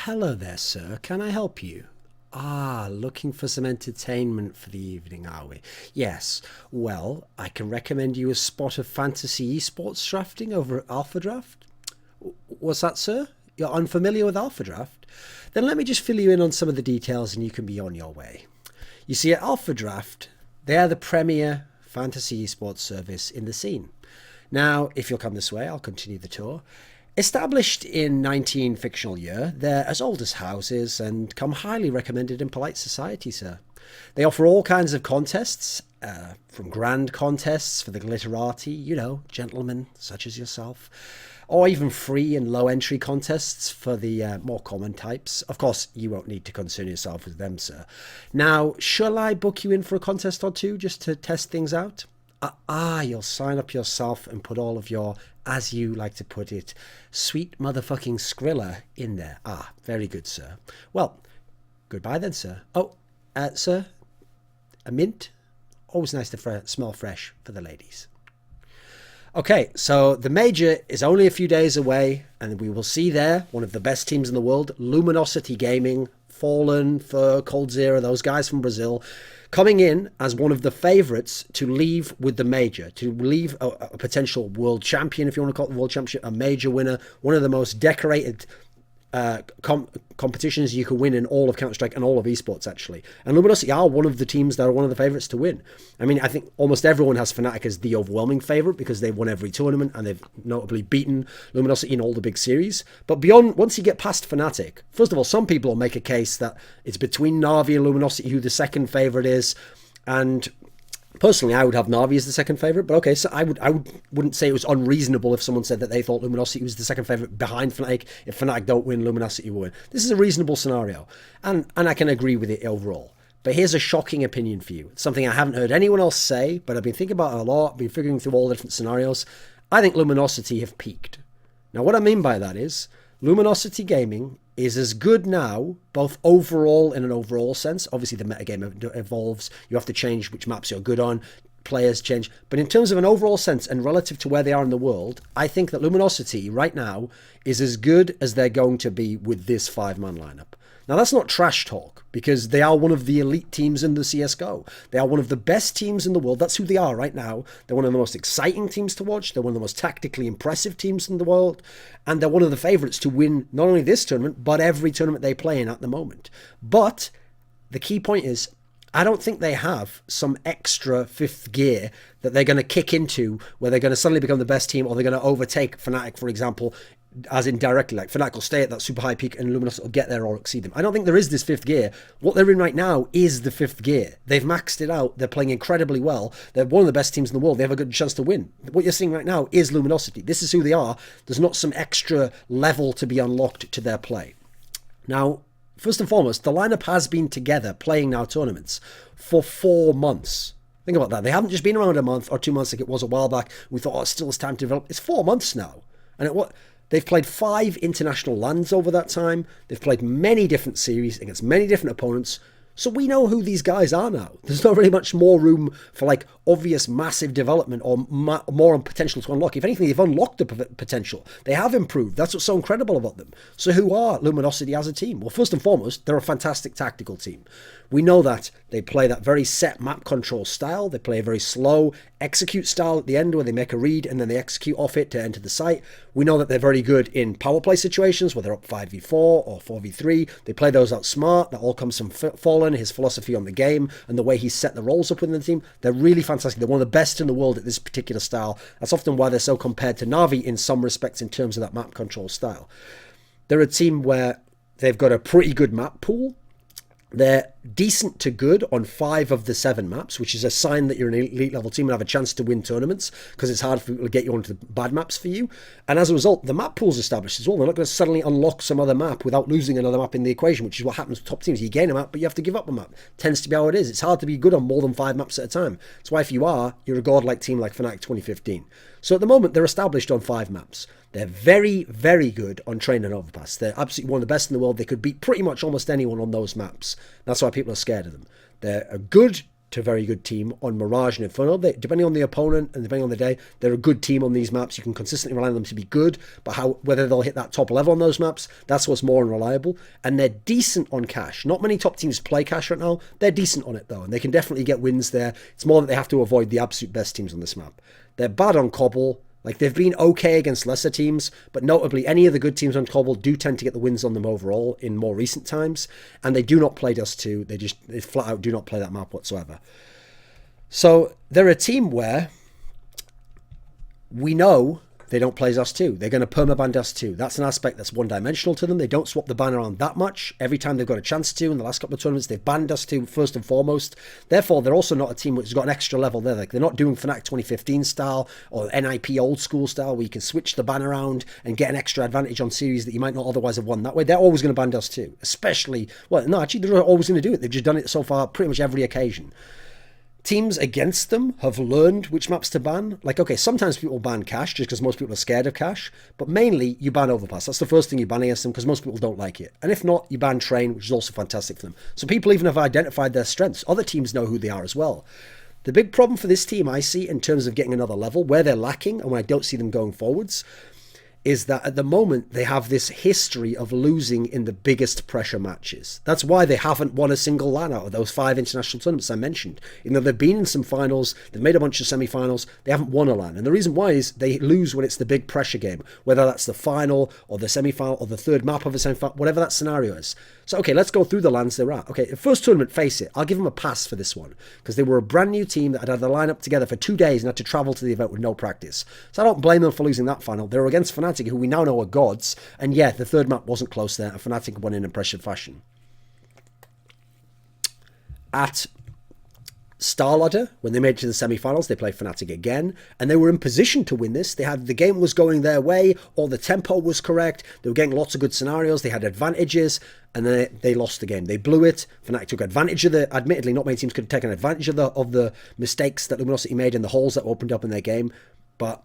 Hello there, sir. Can I help you? Looking for some entertainment for the evening, are we? Yes. Well, I can recommend you a spot of fantasy esports drafting over at AlphaDraft. What's that, sir? You're unfamiliar with AlphaDraft? Then let me just fill you in on some of the details and you can be on your way. You see, at AlphaDraft, they are the premier fantasy esports service in the scene. Now, if you'll come this way, I'll continue the tour. Established in 19 fictional year, they're as old as houses and come highly recommended in polite society, sir. They offer all kinds of contests, from grand contests for the glitterati, gentlemen such as yourself, or even free and low entry contests for the more common types. Of course, you won't need to concern yourself with them, sir. Now, shall I book you in for a contest or two just to test things out? You'll sign up yourself and put all of your, as you like to put it, sweet motherfucking Skrilla in there. Very good, sir. Well, goodbye then, sir. Sir, a mint? Always nice to smell fresh for the ladies. Okay, so the major is only a few days away, and we will see there one of the best teams in the world, Luminosity Gaming, Fallen, Fur, Cold Zero, those guys from Brazil, coming in as one of the favourites to leave with the major, to leave a potential world champion, if you want to call it the world championship, a major winner, one of the most decorated competitions you can win in all of Counter-Strike and all of esports, actually. And Luminosity are one of the teams that are one of the favourites to win. I mean, I think almost everyone has Fnatic as the overwhelming favourite because they've won every tournament and they've notably beaten Luminosity in all the big series. But beyond, once you get past Fnatic, first of all, some people will make a case that it's between Na'Vi and Luminosity who the second favourite is. And personally, I would have Na'Vi as the second favourite, but okay, so I wouldn't say it was unreasonable if someone said that they thought Luminosity was the second favourite behind Fnatic. If Fnatic don't win, Luminosity will win. This is a reasonable scenario, and I can agree with it overall. But here's a shocking opinion for you. It's something I haven't heard anyone else say, but I've been thinking about it a lot, been figuring through all the different scenarios. I think Luminosity have peaked. Now, what I mean by that is, Luminosity Gaming is as good now, both overall in an overall sense. Obviously, the metagame evolves. You have to change which maps you're good on. Players change. But in terms of an overall sense and relative to where they are in the world, I think that Luminosity right now is as good as they're going to be with this five-man lineup. Now, that's not trash talk because they are one of the elite teams in the CSGO. They are one of the best teams in the world. That's who they are right now. They're one of the most exciting teams to watch. They're one of the most tactically impressive teams in the world. And they're one of the favourites to win not only this tournament, but every tournament they play in at the moment. But the key point is, I don't think they have some extra fifth gear that they're going to kick into where they're going to suddenly become the best team or they're going to overtake Fnatic, for example, as in directly. Like Fnatic will stay at that super high peak and Luminosity will get there or exceed them. I don't think there is this fifth gear. What they're in right now is the fifth gear. They've maxed it out. They're playing incredibly well. They're one of the best teams in the world. They have a good chance to win. What you're seeing right now is Luminosity. This is who they are. There's not some extra level to be unlocked to their play. Now, first and foremost, the lineup has been together playing now tournaments for 4 months. Think about that. They haven't just been around a month or 2 months like it was a while back. We thought, it still has time to develop. It's 4 months now. And they've played 5 international lands over that time. They've played many different series against many different opponents. So we know who these guys are now. There's not really much more room for obvious massive development or more potential to unlock. If anything, they've unlocked the potential. They have improved. That's what's so incredible about them. So who are Luminosity as a team? Well, first and foremost, they're a fantastic tactical team. We know that they play that very set map control style. They play a very slow execute style at the end where they make a read and then they execute off it to enter the site. We know that they're very good in power play situations where they're up 5v4 or 4v3. They play those out smart. That all comes from Fallen, his philosophy on the game and the way he's set the roles up within the team. They're really fantastic. They're one of the best in the world at this particular style. That's often why they're so compared to Na'Vi in some respects in terms of that map control style. They're a team where they've got a pretty good map pool. They're decent to good on 5 of the 7 maps, which is a sign that you're an elite level team and have a chance to win tournaments because it's hard for people to get you onto the bad maps for you. And as a result, the map pool's established as well. They're not going to suddenly unlock some other map without losing another map in the equation, which is what happens with top teams. You gain a map, but you have to give up a map. Tends to be how it is. It's hard to be good on more than 5 maps at a time. That's why if you are, you're a godlike team like Fnatic 2015. So at the moment, they're established on 5 maps. They're very, very good on train and overpass. They're absolutely one of the best in the world. They could beat pretty much almost anyone on those maps. That's why people are scared of them. They're a good to very good team on Mirage and Inferno. Depending on the opponent and depending on the day, they're a good team on these maps. You can consistently rely on them to be good, but whether they'll hit that top level on those maps, that's what's more unreliable. And they're decent on cash. Not many top teams play cash right now. They're decent on it though, and they can definitely get wins there. It's more that they have to avoid the absolute best teams on this map. They're bad on Cobble. Like, they've been okay against lesser teams, but notably any of the good teams on Cobble do tend to get the wins on them overall in more recent times, and they do not play Dust 2. They flat out do not play that map whatsoever. So they're a team where we know they don't play Dust 2. They're going to permaban Dust 2. That's an aspect that's one-dimensional to them. They don't swap the ban around that much. Every time they've got a chance to, in the last couple of tournaments, they've banned Dust 2 first and foremost. Therefore, they're also not a team which has got an extra level there. Like, they're not doing Fnatic 2015 style or NIP old school style where you can switch the ban around and get an extra advantage on series that you might not otherwise have won that way. They're always going to ban Dust 2, especially, well, no, actually, they're always going to do it. They've just done it so far pretty much every occasion. Teams against them have learned which maps to ban. Like, okay, sometimes people ban cash just because most people are scared of cash, but mainly you ban overpass. That's the first thing you ban against them because most people don't like it. And if not, you ban train, which is also fantastic for them. So people even have identified their strengths. Other teams know who they are as well. The big problem for this team I see in terms of getting another level, where they're lacking and when I don't see them going forwards, is that at the moment they have this history of losing in the biggest pressure matches. That's why they haven't won a single LAN out of those 5 international tournaments I mentioned. You know, they've been in some finals, they've made a bunch of semi-finals, they haven't won a LAN. And the reason why is they lose when it's the big pressure game, whether that's the final or the semi-final or the third map of a semi-final, whatever that scenario is. So, okay, let's go through the LANs they're at. Okay, the first tournament, face it, I'll give them a pass for this one because they were a brand new team that had the lineup together for 2 days and had to travel to the event with no practice. So I don't blame them for losing that final. They were against Fnatic, who we now know are gods, and yeah, the third map wasn't close there, and Fnatic won in impressive fashion. At Starladder, when they made it to the semi-finals, they played Fnatic again, and they were in position to win this. The game was going their way, all the tempo was correct, they were getting lots of good scenarios, they had advantages, and then they lost the game. They blew it. Fnatic took advantage of admittedly, not many teams could have taken advantage of the mistakes that Luminosity made and the holes that opened up in their game, but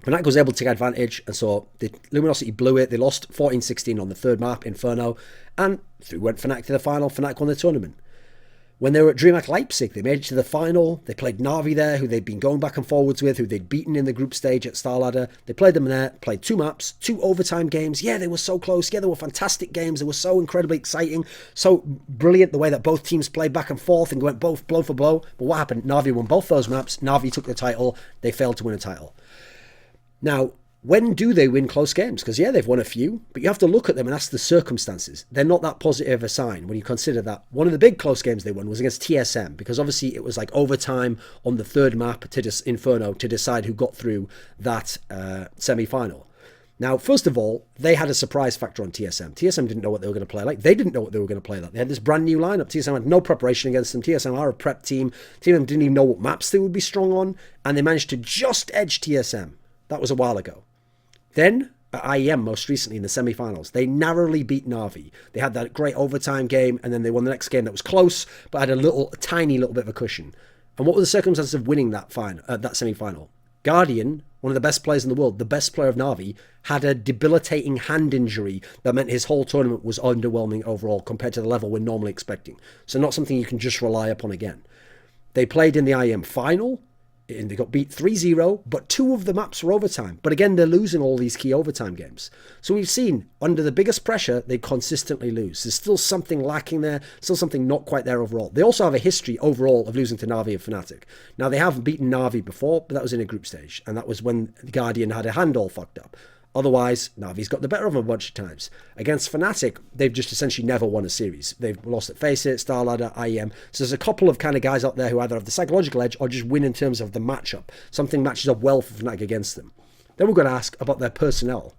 Fnatic was able to take advantage, and so the Luminosity blew it. They lost 14-16 on the third map, Inferno, and through went Fnatic to the final. Fnatic won the tournament. When they were at DreamHack Leipzig, they made it to the final. They played Na'Vi there, who they'd been going back and forwards with, who they'd beaten in the group stage at Starladder. They played them there, played 2 maps, 2 overtime games. Yeah, they were so close. Yeah, they were fantastic games. They were so incredibly exciting, so brilliant the way that both teams played back and forth and went both blow for blow. But what happened? Na'Vi won both those maps. Na'Vi took the title. They failed to win a title. Now, when do they win close games? Because, yeah, they've won a few, but you have to look at them and ask the circumstances. They're not that positive a sign when you consider that one of the big close games they won was against TSM, because obviously it was like overtime on the third map to Inferno to decide who got through that semi-final. Now, first of all, they had a surprise factor on TSM. TSM didn't know what they were going to play like. They didn't know what they were going to play like. They had this brand new lineup. TSM had no preparation against them. TSM are a prep team. TSM didn't even know what maps they would be strong on, and they managed to just edge TSM. That was a while ago. Then, at IEM most recently in the semi-finals, they narrowly beat Na'Vi. They had that great overtime game, and then they won the next game that was close, but had a tiny little bit of a cushion. And what were the circumstances of winning that semi-final? Guardian, one of the best players in the world, the best player of Na'Vi, had a debilitating hand injury that meant his whole tournament was underwhelming overall compared to the level we're normally expecting. So not something you can just rely upon again. They played in the IEM final, and they got beat 3-0, but 2 of the maps were overtime. But again, they're losing all these key overtime games. So we've seen, under the biggest pressure, they consistently lose. There's still something lacking there, still something not quite there overall. They also have a history overall of losing to Na'Vi and Fnatic. Now, they haven't beaten Na'Vi before, but that was in a group stage, and that was when Guardian had a hand all fucked up. Otherwise, Na'Vi's got the better of them a bunch of times. Against Fnatic, they've just essentially never won a series. They've lost at Face It, Starladder, IEM. So there's a couple of kind of guys out there who either have the psychological edge or just win in terms of the matchup. Something matches up well for Fnatic against them. Then we're going to ask about their personnel.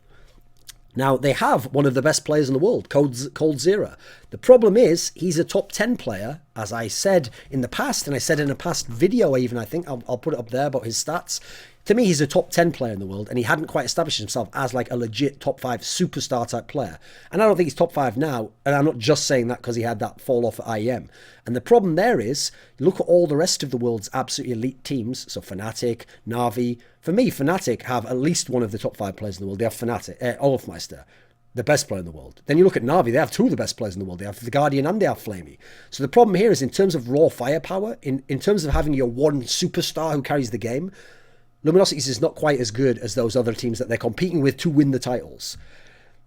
Now, they have one of the best players in the world, coldzera. The problem is, he's a top 10 player, as I said in the past, and I said in a past video even, I think, I'll put it up there about his stats. To me, he's a top 10 player in the world, and he hadn't quite established himself as like a legit top 5 superstar type player. And I don't think he's top 5 now, and I'm not just saying that because he had that fall off at IEM. And the problem there is, look at all the rest of the world's absolutely elite teams, so Fnatic, Na'Vi. For me, Fnatic have at least one of the top 5 players in the world. They have Fnatic, Olafmeister. the best player in the world. Then you look at Na'Vi, they have two of the best players in the world. They have the Guardian and they have Flamey. So the problem here is in terms of raw firepower, in terms of having your one superstar who carries the game, Luminosity's is not quite as good as those other teams that they're competing with to win the titles.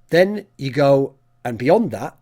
Then you go, and beyond that,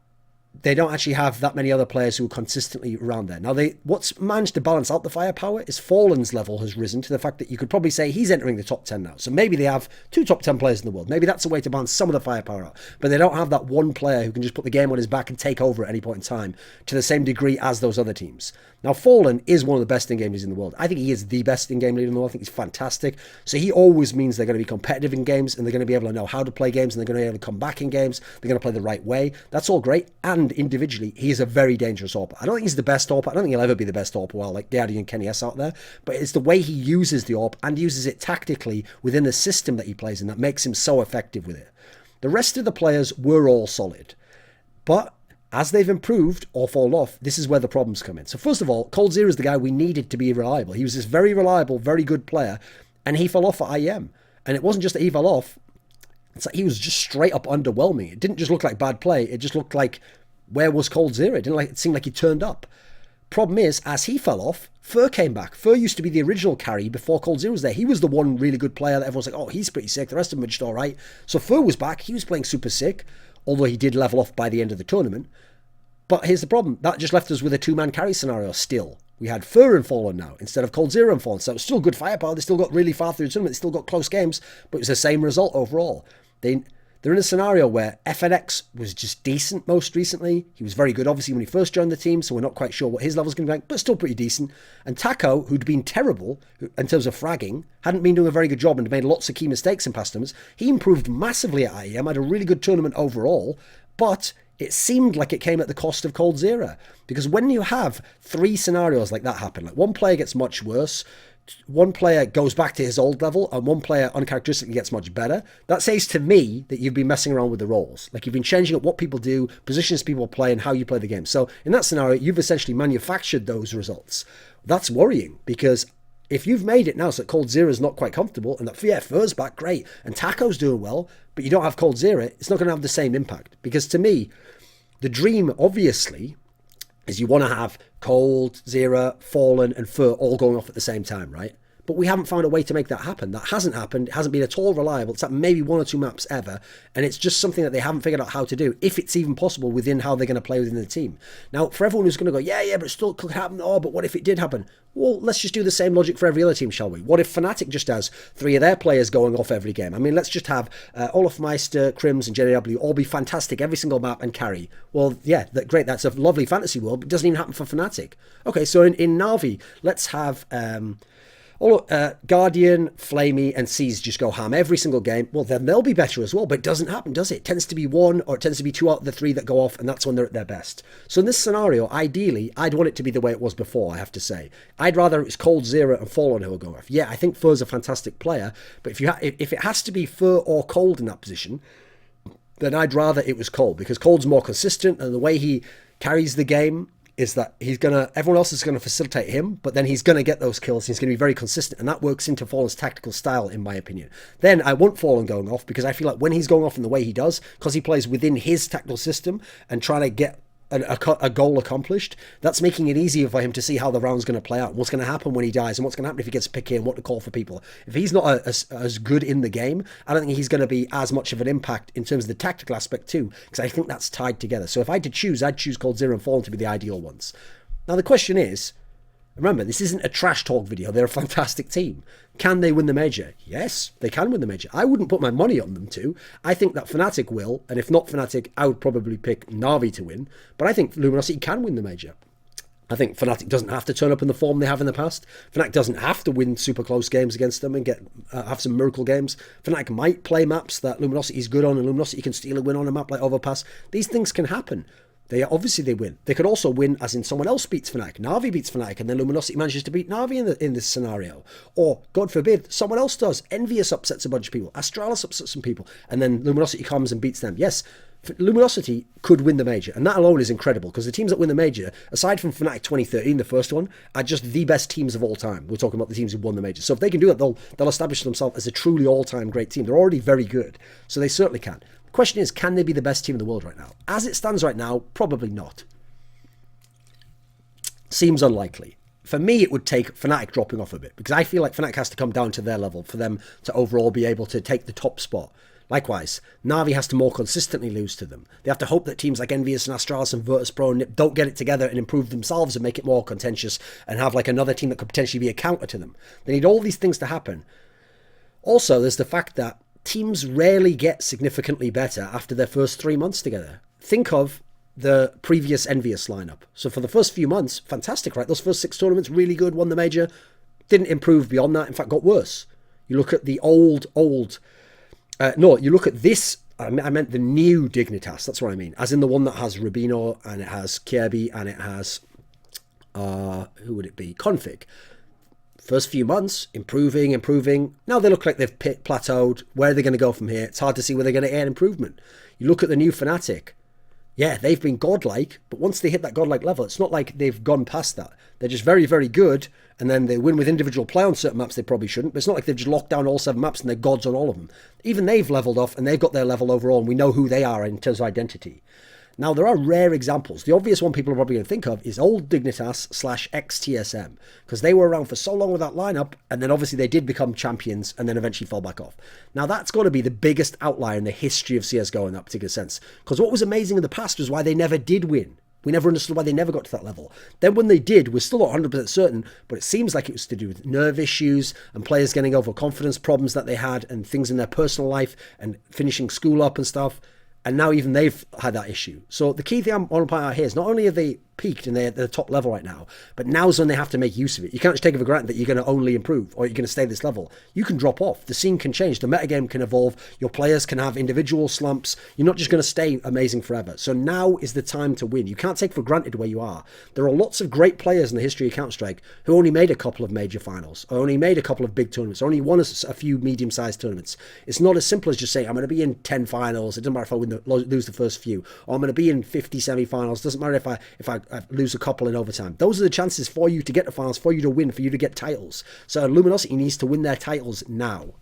they don't actually have that many other players who are consistently around there. Now, what's managed to balance out the firepower is Fallen's level has risen to the fact that you could probably say he's entering the top 10 now. So maybe they have two top 10 players in the world. Maybe that's a way to balance some of the firepower out. But they don't have that one player who can just put the game on his back and take over at any point in time to the same degree as those other teams. Now, Fallen is one of the best in-game leaders in the world. I think he is the best in-game leader in the world. I think he's fantastic. So he always means they're going to be competitive in games and they're going to be able to know how to play games and they're going to be able to come back in games. They're going to play the right way. That's all great. And individually, he is a very dangerous AWP. I don't think he's the best AWP. I don't think he'll ever be the best AWP while like Daddy and Kenny S out there. But it's the way he uses the AWP and uses it tactically within the system that he plays in that makes him so effective with it. The rest of the players were all solid. But as they've improved or fallen off, this is where the problems come in. So first of all, coldzera is the guy we needed to be reliable. He was this very reliable, very good player, and he fell off at IEM. And it wasn't just that he fell off, it's like he was just straight up underwhelming. It didn't just look like bad play, it just looked like, where was coldzera? It seemed like he turned up. Problem is, as he fell off, Fur came back. Fur used to be the original carry before coldzera was there. He was the one really good player that everyone's like, oh, he's pretty sick. The rest of them were just all right. So Fur was back. He was playing super sick, although he did level off by the end of the tournament. But here's the problem. That just left us with a two-man carry scenario still. We had Fur and Fallen now instead of coldzera and Fallen. So it was still good firepower. They still got really far through the tournament. They still got close games, but it was the same result overall. They're in a scenario where FNX was just decent most recently. He was very good, obviously, when he first joined the team, so we're not quite sure what his level's going to be like, but still pretty decent. And Taco, who'd been terrible in terms of fragging, hadn't been doing a very good job and made lots of key mistakes in past tournaments. He improved massively at IEM, had a really good tournament overall, but it seemed like it came at the cost of coldzera. Because when you have three scenarios like that happen, like one player gets much worse, one player goes back to his old level and one player uncharacteristically gets much better, that says to me that you've been messing around with the roles. Like you've been changing up what people do, positions people play, and how you play the game. So in that scenario, you've essentially manufactured those results. That's worrying because if you've made it now so that coldzera is not quite comfortable and that Fur's back, great, and Taco's doing well, but you don't have coldzera, it's not going to have the same impact. Because to me, the dream, obviously, is you want to have coldzera, Fallen, and Fur all going off at the same time, right? But we haven't found a way to make that happen. That hasn't happened. It hasn't been at all reliable. It's at maybe one or two maps ever. And it's just something that they haven't figured out how to do, if it's even possible within how they're going to play within the team. Now, for everyone who's going to go, yeah, but it still could happen. Oh, but what if it did happen? Well, let's just do the same logic for every other team, shall we? What if Fnatic just has three of their players going off every game? I mean, let's just have Olaf Meister, Crims, and JW all be fantastic every single map and carry. Well, yeah, great. That's a lovely fantasy world, but it doesn't even happen for Fnatic. Okay, so in Na'Vi, let's have Guardian, Flamey, and Seas just go ham every single game. Well, then they'll be better as well, but it doesn't happen, does it? It tends to be one, or it tends to be two out of the three that go off, and that's when they're at their best. So in this scenario, ideally, I'd want it to be the way it was before, I have to say. I'd rather it was coldzera and Fallen who will go off. Yeah, I think Fur's a fantastic player, but if it has to be Fur or Cold in that position, then I'd rather it was Cold, because Cold's more consistent, and the way he carries the game is that everyone else is going to facilitate him, but then he's going to get those kills. He's going to be very consistent, and that works into Fallen's tactical style, in my opinion. Then I want Fallen going off, because I feel like when he's going off in the way he does, because he plays within his tactical system and trying to get a goal accomplished, that's making it easier for him to see how the round's going to play out, what's going to happen when he dies, and what's going to happen if he gets picky, and what to call for people. If he's not as good in the game, I don't think he's going to be as much of an impact in terms of the tactical aspect too, because I think that's tied together. So if I had to choose, I'd choose coldzera and Fallen to be the ideal ones. Now the question is, remember, this isn't a trash talk video. They're a fantastic team. Can they win the major? Yes, they can win the major. I wouldn't put my money on them to. I think that Fnatic will, and if not Fnatic, I would probably pick Na'Vi to win. But I think Luminosity can win the major. I think Fnatic doesn't have to turn up in the form they have in the past. Fnatic doesn't have to win super close games against them and have some miracle games. Fnatic might play maps that Luminosity is good on, and Luminosity can steal a win on a map like Overpass. These things can happen. They win. They could also win as in someone else beats Fnatic. Na'Vi beats Fnatic, and then Luminosity manages to beat Na'Vi in this scenario. Or, God forbid, someone else does. Envious upsets a bunch of people. Astralis upsets some people. And then Luminosity comes and beats them. Yes, Luminosity could win the major, and that alone is incredible because the teams that win the major, aside from Fnatic 2013, the first one, are just the best teams of all time. We're talking about the teams who won the major. So if they can do that, they'll establish themselves as a truly all-time great team. They're already very good, so they certainly can. The question is, can they be the best team in the world right now? As it stands right now, probably not. Seems unlikely. For me, it would take Fnatic dropping off a bit, because I feel like Fnatic has to come down to their level for them to overall be able to take the top spot. Likewise, Na'Vi has to more consistently lose to them. They have to hope that teams like Envious and Astralis and Virtus.pro and NiP don't get it together and improve themselves and make it more contentious and have like another team that could potentially be a counter to them. They need all these things to happen. Also, there's the fact that teams rarely get significantly better after their first 3 months together. Think of the previous Envious lineup. So for the first few months, fantastic, right? Those first 6 tournaments, really good, won the major, didn't improve beyond that, in fact got worse. You look at the you look at this, I meant the new Dignitas, that's what I mean, as in the one that has Rubino, and it has Kirby, and it has, who would it be, Config. First few months, improving. Now they look like they've plateaued. Where are they going to go from here? It's hard to see where they're going to get improvement. You look at the new Fnatic. Yeah, they've been godlike, but once they hit that godlike level, it's not like they've gone past that. They're just very, very good, and then they win with individual play on certain maps they probably shouldn't, but it's not like they've just locked down all 7 maps and they're gods on all of them. Even they've leveled off, and they've got their level overall, and we know who they are in terms of identity. Now, there are rare examples. The obvious one people are probably going to think of is old Dignitas / ex-TSM, because they were around for so long with that lineup, and then obviously they did become champions and then eventually fell back off. Now, that's got to be the biggest outlier in the history of CSGO in that particular sense, because what was amazing in the past was why they never did win. We never understood why they never got to that level. Then when they did, we're still not 100% certain, but it seems like it was to do with nerve issues and players getting over confidence problems that they had and things in their personal life and finishing school up and stuff. And now even they've had that issue. So the key thing I want to point out here is not only have they peaked and they're at the top level right now, but now's when they have to make use of it. You can't just take it for granted that you're going to only improve or you're going to stay at this level. You can drop off. The scene can change. The metagame can evolve. Your players can have individual slumps. You're not just going to stay amazing forever. So now is the time to win. You can't take for granted where you are. There are lots of great players in the history of Counter-Strike who only made a couple of major finals, or only made a couple of big tournaments, or only won a few medium-sized tournaments. It's not as simple as just saying, I'm going to be in 10 finals. It doesn't matter if I lose the first few, or I'm going to be in 50 semi-finals. Doesn't matter if I lose a couple in overtime. Those are the chances for you to get to finals, for you to win, for you to get titles. So Luminosity needs to win their titles now.